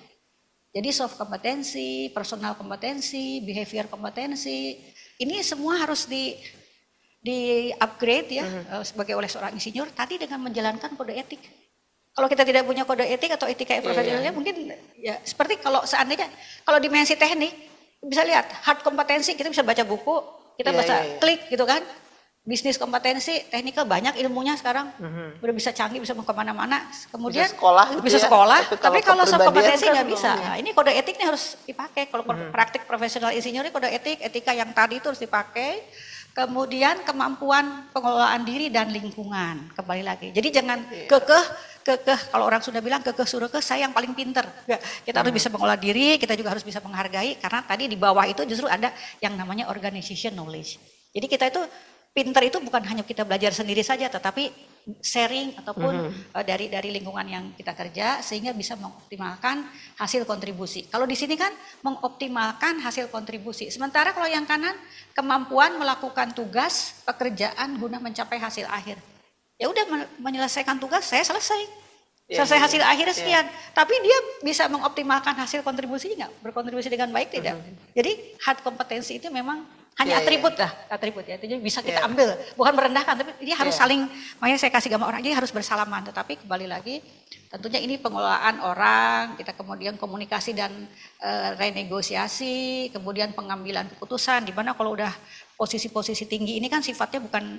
Jadi soft kompetensi, personal kompetensi, behavior kompetensi, ini semua harus di upgrade ya sebagai oleh seorang insinyur tadi dengan menjalankan kode etik. Kalau kita tidak punya kode etik atau etika profesionalnya mungkin ya seperti kalau seandainya kalau dimensi teknik bisa lihat hard kompetensi kita bisa baca buku, kita bisa klik gitu kan. Bisnis kompetensi, teknikal banyak ilmunya sekarang, udah bisa canggih, bisa mau kemana-mana. Kemudian bisa sekolah, tapi kalau soft kompetensi nggak bisa. Nah, ini kode etiknya harus dipakai. Kalau praktik profesional insinyur, kode etika yang tadi itu harus dipakai. Kemudian kemampuan pengelolaan diri dan lingkungan, kembali lagi. Jadi jangan kekeh. Kalau orang sudah bilang kekeh suruh saya yang paling pinter. Kita harus bisa mengolah diri, kita juga harus bisa menghargai. Karena tadi di bawah itu justru ada yang namanya organization knowledge. Jadi kita itu pinter itu bukan hanya kita belajar sendiri saja, tetapi sharing ataupun dari lingkungan yang kita kerja sehingga bisa mengoptimalkan hasil kontribusi. Kalau di sini kan mengoptimalkan hasil kontribusi. Sementara kalau yang kanan kemampuan melakukan tugas pekerjaan guna mencapai hasil akhir. Ya udah menyelesaikan tugas saya selesai. Selesai hasil akhirnya sekian. Tapi dia bisa mengoptimalkan hasil kontribusi nggak? Berkontribusi dengan baik tidak? Jadi hard kompetensi itu memang hanya atribut lah, atribut ya. Jadi bisa kita ambil, bukan merendahkan, tapi dia harus saling, makanya saya kasih gambar orang, jadi harus bersalaman. Tetapi kembali lagi, tentunya ini pengelolaan orang, kita kemudian komunikasi dan renegosiasi, kemudian pengambilan keputusan, di mana kalau udah posisi-posisi tinggi ini kan sifatnya bukan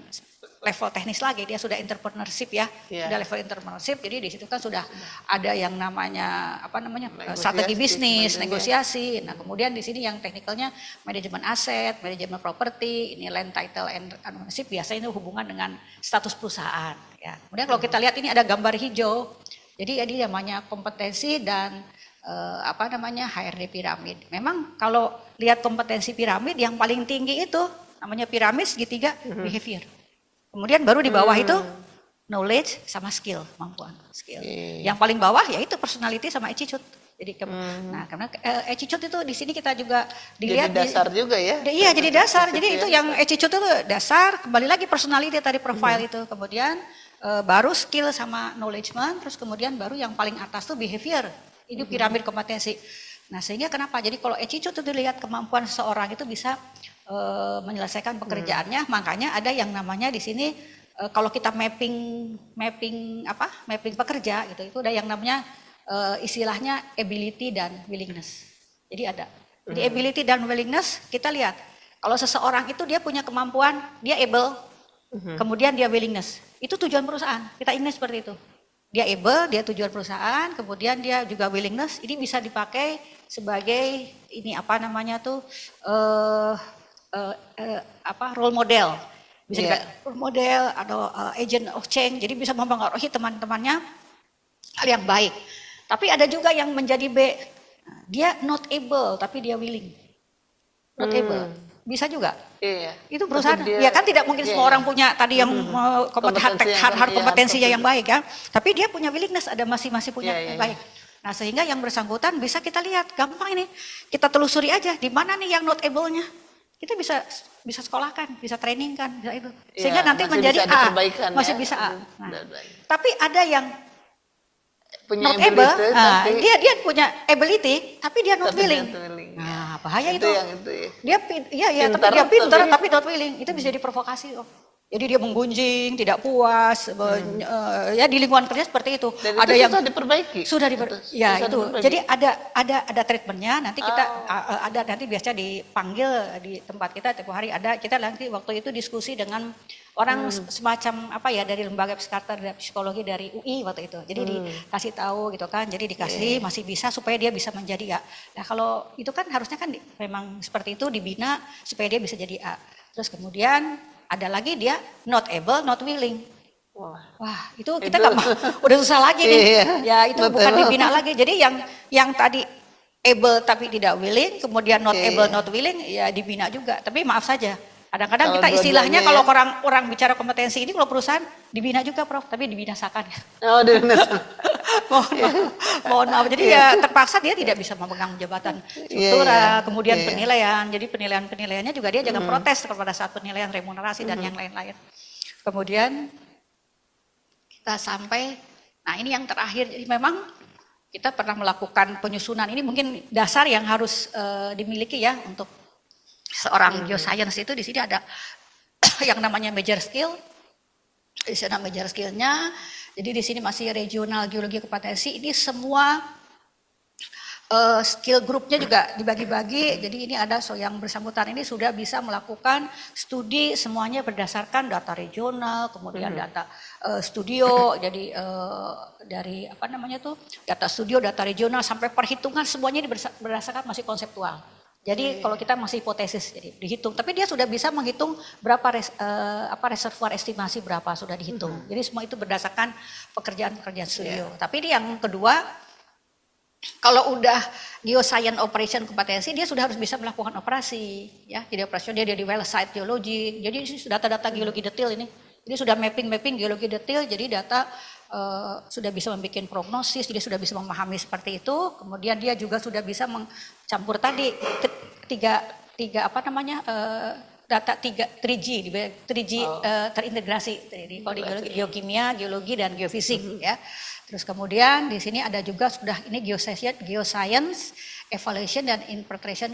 level teknis lagi, dia sudah entrepreneurship ya, sudah level entrepreneurship, jadi di situ kan sudah ada yang namanya strategi bisnis, negosiasi. Nah kemudian di sini yang teknikalnya manajemen aset, manajemen properti, ini land title and ownership, biasanya itu hubungan dengan status perusahaan. Ya. Kemudian kalau kita lihat ini ada gambar hijau, jadi ini namanya kompetensi dan HRD piramid. Memang kalau lihat kompetensi piramid yang paling tinggi itu namanya piramid segitiga behavior. Kemudian baru di bawah itu knowledge sama skill, kemampuan skill. Yang paling bawah yaitu personality sama attitude. Jadi nah karena attitude itu di sini kita juga dilihat jadi dasar juga ya. Iya, jadi dasar. Jadi itu yang attitude itu dasar, kembali lagi personality tadi profile itu. Kemudian baru skill sama knowledgement, terus kemudian baru yang paling atas tuh behavior. Itu piramid kompetensi. Nah, sehingga kenapa? Jadi kalau attitude itu dilihat kemampuan seseorang itu bisa menyelesaikan pekerjaannya, makanya ada yang namanya di sini kalau kita mapping pekerja gitu, itu ada yang namanya istilahnya ability dan willingness. Jadi ada. Jadi ability dan willingness kita lihat. Kalau seseorang itu dia punya kemampuan, dia able, kemudian dia willingness. Itu tujuan perusahaan. Kita ingin seperti itu. Dia able, dia tujuan perusahaan, kemudian dia juga willingness. Ini bisa dipakai sebagai ini role model. Bisa dikatakan role model atau agent of change. Jadi bisa mempengaruhi teman-temannya hal yang baik. Tapi ada juga yang menjadi B. Dia not able tapi dia willing. Not able. Bisa juga. Iya. Itu perusahaan. Ya kan tidak mungkin semua orang punya tadi yang hard kompetensinya yang baik ya. Tapi dia punya willingness, ada masih punya yang baik. Nah, sehingga yang bersangkutan bisa kita lihat gampang ini. Kita telusuri aja di mana nih yang not able-nya. Kita bisa sekolahkan, bisa training kan, bisa itu. Sehingga nanti menjadi A. Masih bisa A. Nah, tapi ada yang punya not able, dia punya ability, tapi dia not willing. Nah, bahaya itu. Dia pintar tapi not willing. Itu bisa diprovokasi. Jadi dia menggunjing, tidak puas, ya di lingkungan kerja seperti itu. Dan ada itu yang sudah diperbaiki. Ya itu. Jadi ada treatmentnya. Nanti kita nanti biasa dipanggil di tempat kita tiap hari ada. Kita nanti waktu itu diskusi dengan orang semacam dari lembaga psikiater dan psikologi dari UI waktu itu. Jadi dikasih tahu gitu kan. Jadi dikasih masih bisa supaya dia bisa menjadi A. Nah kalau itu kan harusnya kan memang seperti itu dibina supaya dia bisa jadi A. Terus kemudian ada lagi dia not able, not willing. Wah, itu kita udah susah lagi nih. Ya itu bukan dibina lagi. Jadi yang tadi able tapi tidak willing, kemudian not able, not willing, ya dibina juga. Tapi maaf saja, kadang-kadang kita istilahnya kalau orang bicara kompetensi ini kalau perusahaan dibina juga Prof, tapi dibinasakan. Oh, dibinasakan. Mohon maaf. Jadi ya terpaksa dia tidak bisa memegang jabatan struktural, kemudian penilaian. Jadi penilaiannya juga dia jangan protes pada saat penilaian remunerasi dan yang lain-lain. Kemudian kita sampai, nah ini yang terakhir. Jadi memang kita pernah melakukan penyusunan. Ini mungkin dasar yang harus dimiliki ya untuk seorang geoscience itu. Di sini ada yang namanya major skill. Di sana major skillnya. Jadi di sini masih regional geologi kompetensi. Ini semua skill grupnya juga dibagi-bagi. Jadi ini ada yang bersangkutan ini sudah bisa melakukan studi semuanya berdasarkan data regional, kemudian data studio. Jadi dari data studio, data regional sampai perhitungan semuanya berdasarkan masih konseptual. Jadi kalau kita masih hipotesis jadi dihitung, tapi dia sudah bisa menghitung berapa reservoir estimasi berapa sudah dihitung. Jadi semua itu berdasarkan pekerjaan studio. Tapi ini yang kedua kalau udah geoscience operation kompetensi, dia sudah harus bisa melakukan operasi, ya. Jadi operasi dia di well site geologi. Jadi data-data geologi detail ini. Jadi sudah mapping geologi detail. Jadi data sudah bisa membuat prognosis, dia sudah bisa memahami seperti itu. Kemudian dia juga sudah bisa mencampur tadi tiga data 3G terintegrasi. Jadi kalau di geokimia, geologi dan geofisik, ya. Terus kemudian di sini ada juga sudah ini geoscience, evaluation dan interpretation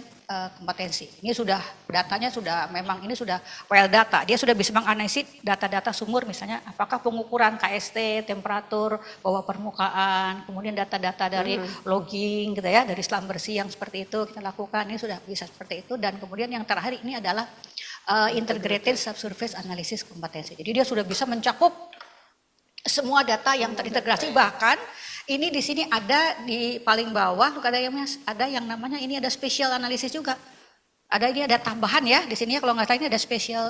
kompetensi. Ini sudah datanya sudah memang ini sudah well data. Dia sudah bisa menganalisis data-data sumur, misalnya apakah pengukuran KST, temperatur bawah permukaan, kemudian data-data dari logging gitu ya, dari selam bersih yang seperti itu kita lakukan. Ini sudah bisa seperti itu. Dan kemudian yang terakhir ini adalah integrated subsurface analysis kompetensi. Jadi dia sudah bisa mencakup semua data yang terintegrasi, bahkan ini di sini ada di paling bawah ada yang namanya ini ada special analysis juga. Ini ada tambahan ya di sini ya, kalau nggak salah ini ada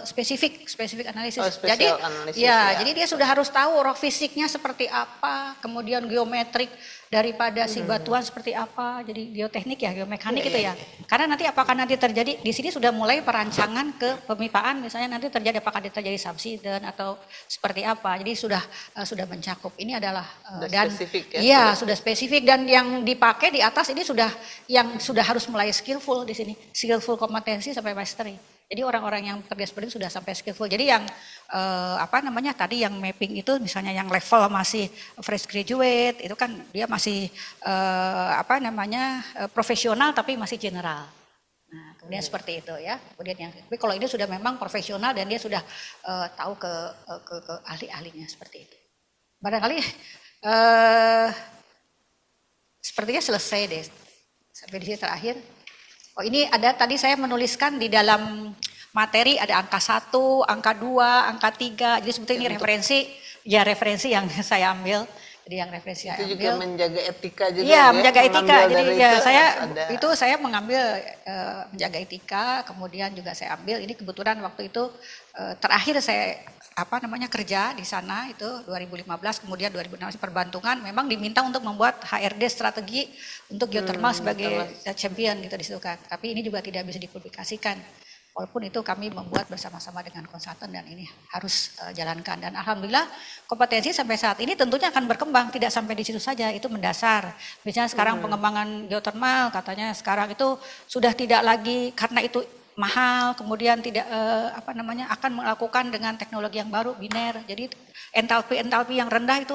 spesifik analisis. Jadi dia sudah harus tahu rock fisiknya seperti apa, kemudian geometrik daripada si batuan seperti apa. Jadi geoteknik ya, geomekanik gitu ya. Karena nanti apakah nanti terjadi di sini sudah mulai perancangan ke pemipaan, misalnya nanti terjadi apakah terjadi subsiden atau seperti apa. Jadi sudah mencakup. Ini adalah spesifik ya. Iya, sudah spesifik, dan yang dipakai di atas ini sudah harus mulai skillful di sini. Skillful kompetensi sampai mastery. Jadi orang-orang yang kerja seperti itu sudah sampai skillful. Jadi yang tadi yang mapping itu misalnya yang level masih fresh graduate itu kan dia masih profesional tapi masih general. Nah, kemudian seperti itu ya. Kemudian tapi kalau ini sudah memang profesional dan dia sudah tahu ke ahli-ahlinya seperti itu. Barangkali sepertinya selesai deh sampai di sini terakhir. Oh, ini ada tadi saya menuliskan di dalam materi ada angka 1, angka 2, angka 3. Jadi sebetulnya ini referensi yang saya ambil. Jadi yang referensi saya ambil. Itu juga menjaga etika juga. Iya, menjaga etika. Jadi saya mengambil menjaga etika, kemudian juga saya ambil ini kebetulan waktu itu terakhir saya kerja di sana itu 2015, kemudian 2016 perbantungan memang diminta untuk membuat HRD strategi untuk geothermal sebagai champion gitu di situ kan. Tapi ini juga tidak bisa dipublikasikan. Walaupun itu kami membuat bersama-sama dengan konsultan dan ini harus jalankan. Dan alhamdulillah kompetensi sampai saat ini tentunya akan berkembang, tidak sampai di situ saja, itu mendasar. Misalnya sekarang pengembangan geothermal katanya sekarang itu sudah tidak lagi karena itu mahal, kemudian tidak akan melakukan dengan teknologi yang baru biner. Jadi entalpi yang rendah itu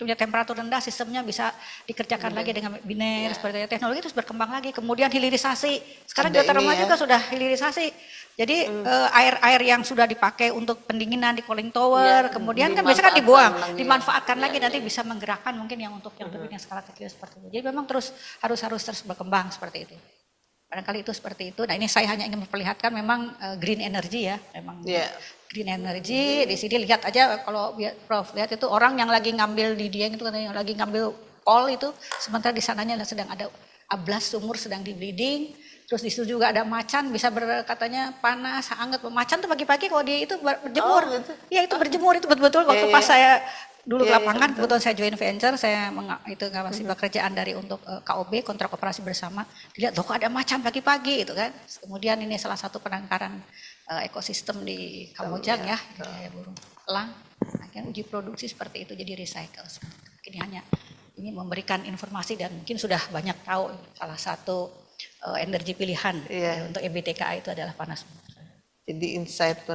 punya temperatur rendah, sistemnya bisa dikerjakan lagi dengan biner seperti itu. Teknologi itu berkembang lagi. Kemudian hilirisasi. Sekarang geothermal juga sudah hilirisasi. Jadi air yang sudah dipakai untuk pendinginan di cooling tower, kemudian kan biasanya kan dibuang, dimanfaatkan lagi nanti bisa menggerakkan mungkin yang untuk yang turbin yang skala kecil seperti itu. Jadi memang harus terus berkembang seperti itu. Barangkali itu seperti itu. Nah ini saya hanya ingin memperlihatkan memang green energy ya, memang green energy. Di sini lihat aja kalau Prof lihat itu orang yang lagi ngambil di Dieng itu yang lagi ngambil coal itu, sementara di sananya sedang ada ablas sumur sedang di bleeding. Terus di situ juga ada macan bisa katanya panas, hangat. Macan tuh pagi-pagi kalau dia itu berjemur. Iya itu berjemur itu betul-betul waktu pas saya dulu ke lapangan, kebetulan saya join venture, saya ngawasi pekerjaan dari untuk KOB, kontrak operasi bersama. Dilihat, loh kok ada macam pagi-pagi itu kan. Kemudian ini salah satu penangkaran ekosistem di Kamojang ya, burung elang. Akhirnya uji produksi seperti itu, jadi recycle. Ini hanya ini memberikan informasi dan mungkin sudah banyak tahu salah satu energi pilihan untuk EBTKA itu adalah panas bumi. Jadi insight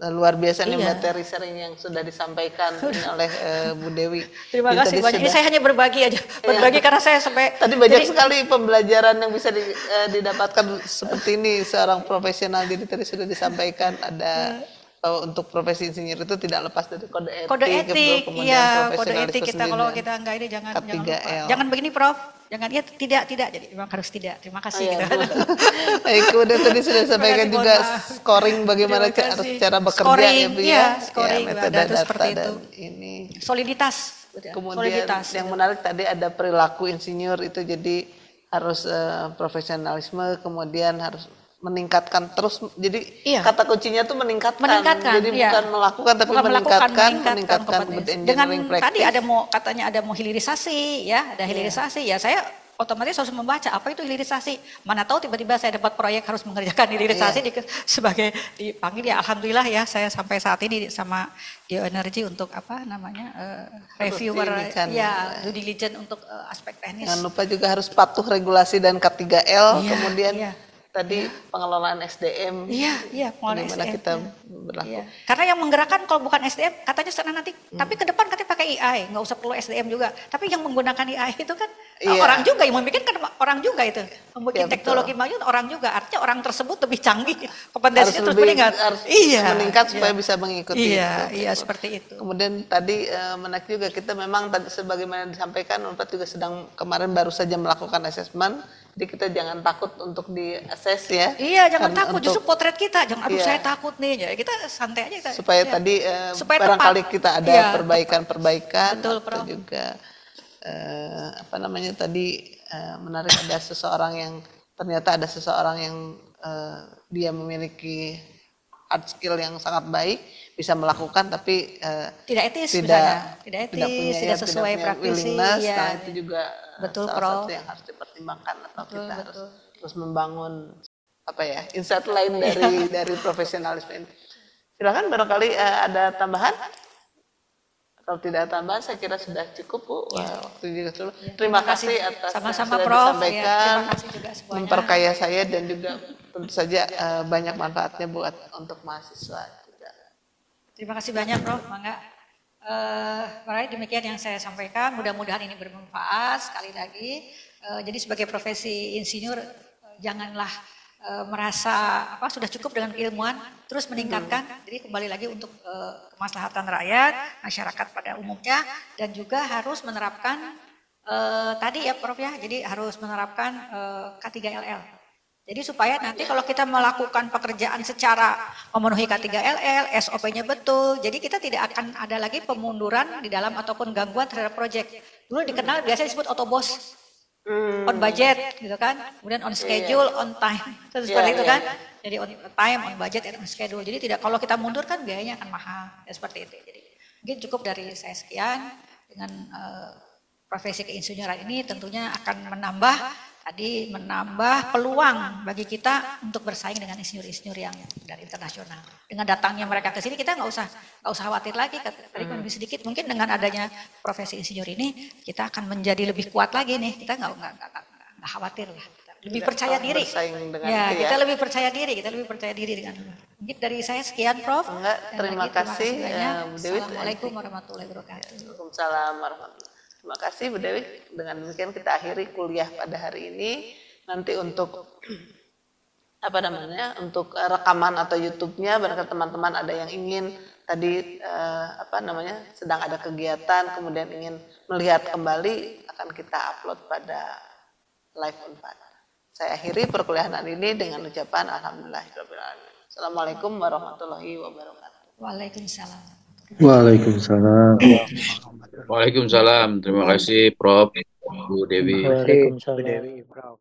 luar biasa nih materi sering yang sudah disampaikan oleh Bu Dewi. Terima kasih banyak. Ini saya hanya berbagi aja, karena saya sampai tadi banyak sekali pembelajaran yang bisa didapatkan seperti ini. Seorang profesional jadi tadi sudah disampaikan ada untuk profesi insinyur itu tidak lepas dari kode etik. Kode etik, kode etik kita kalau kita enggak ini jangan begini Prof. Jangan tidak jadi memang harus tidak. Terima kasih. Kemudian tadi sudah sampaikan juga scoring bagaimana harus cara bekerja scoring metode seperti itu. Ini soliditas. Kemudian yang menarik tadi ada perilaku insinyur itu jadi harus profesionalisme, kemudian harus meningkatkan terus. Jadi kata kuncinya tuh meningkatkan. Jadi bukan melakukan tapi meningkatkan dengan tadi ada hilirisasi ya, ada hilirisasi ya. Saya otomatis harus membaca apa itu hilirisasi. Mana tahu tiba-tiba saya dapat proyek harus mengerjakan hilirisasi sebagai dipanggil, ya alhamdulillah ya saya sampai saat ini sama Geoenergi untuk apa namanya reviewer due diligence untuk aspek teknis. Jangan lupa juga harus patuh regulasi dan K3L, kemudian tadi pengelolaan SDM. Pengelolaan gimana SDM. kita berlaku. Karena yang menggerakkan kalau bukan SDM katanya sana nanti, tapi ke depan katanya pakai AI, nggak usah perlu SDM juga. Tapi yang menggunakan AI itu kan orang juga, yang membikinkan orang juga itu. Membuat teknologi maju orang juga, artinya orang tersebut lebih canggih, kompetensinya terus meningkat. Harus meningkat supaya bisa mengikuti. Iya, seperti itu. Kemudian tadi menarik juga, kita memang tadi sebagaimana disampaikan, Unpad juga sedang kemarin baru saja melakukan asesmen. Jadi kita jangan takut untuk di-assess ya. Iya, jangan takut. Justru potret kita, jangan aduh saya takut nih. Ya, kita santai aja. Kita, supaya tadi barangkali kita ada perbaikan-perbaikan. Betul, atau juga apa namanya tadi menarik, ada seseorang yang ternyata ada seseorang yang dia memiliki hard skill yang sangat baik, bisa melakukan tapi tidak etis, tidak etis, tidak sesuai praktisi. Nah itu juga salah satu yang harus dipertimbangkan, atau kita harus terus membangun apa ya, insight lain dari profesionalisme ini. Silakan, barangkali ada tambahan. Kalau tidak ada tambahan, saya kira sudah cukup, Bu. Waktu juga dulu. Terima kasih atas sama-sama, sudah Prof. disampaikan, Terima kasih juga semuanya. memperkaya saya, dan juga tentu saja banyak manfaatnya buat untuk mahasiswa juga. Terima kasih banyak, Prof. Mangga. Baik, demikian yang saya sampaikan. Mudah-mudahan ini bermanfaat. Sekali lagi, jadi sebagai profesi insinyur, janganlah merasa sudah cukup dengan keilmuan, terus meningkatkan. Jadi kembali lagi untuk kemaslahatan rakyat, masyarakat pada umumnya, dan juga harus menerapkan tadi ya Prof ya, jadi harus menerapkan K3LL. Jadi supaya nanti kalau kita melakukan pekerjaan secara memenuhi K3LL, SOP-nya betul, jadi kita tidak akan ada lagi pemunduran di dalam ataupun gangguan terhadap proyek. Dulu dikenal biasanya disebut otobos. On budget gitu kan, kemudian on schedule, on time, seperti itu kan. Jadi on time, on budget, and on schedule. Jadi tidak, kalau kita mundur kan biayanya akan mahal, ya seperti itu. Jadi mungkin cukup dari saya sekian. Dengan profesi keinsinyuran ini tentunya akan menambah peluang bagi kita untuk bersaing dengan insinyur-insinyur yang dari internasional. Dengan datangnya mereka ke sini, kita nggak usah khawatir lagi. Tadi lebih sedikit, mungkin dengan adanya profesi insinyur ini kita akan menjadi lebih kuat lagi nih. Kita nggak khawatir lah. Lebih percaya diri. Kita lebih percaya diri dengan. Mungkin dari saya sekian, Prof. Terima kasih, Bu Dewi. Assalamualaikum warahmatullahi wabarakatuh. Waalaikumsalam warahmatullahi. Terima kasih, Bu Dewi. Dengan demikian kita akhiri kuliah pada hari ini. Nanti untuk untuk rekaman atau YouTube-nya, barangkali teman-teman ada yang ingin tadi sedang ada kegiatan, kemudian ingin melihat kembali, akan kita upload pada live Unpad. Saya akhiri perkuliahan hari ini dengan ucapan alhamdulillahirrahmanirrahim. Assalamualaikum warahmatullahi wabarakatuh. Waalaikumsalam. Waalaikumsalam. Waalaikumsalam. Terima kasih Prof. Bu Dewi. Waalaikumsalam. Bu Dewi, Prof.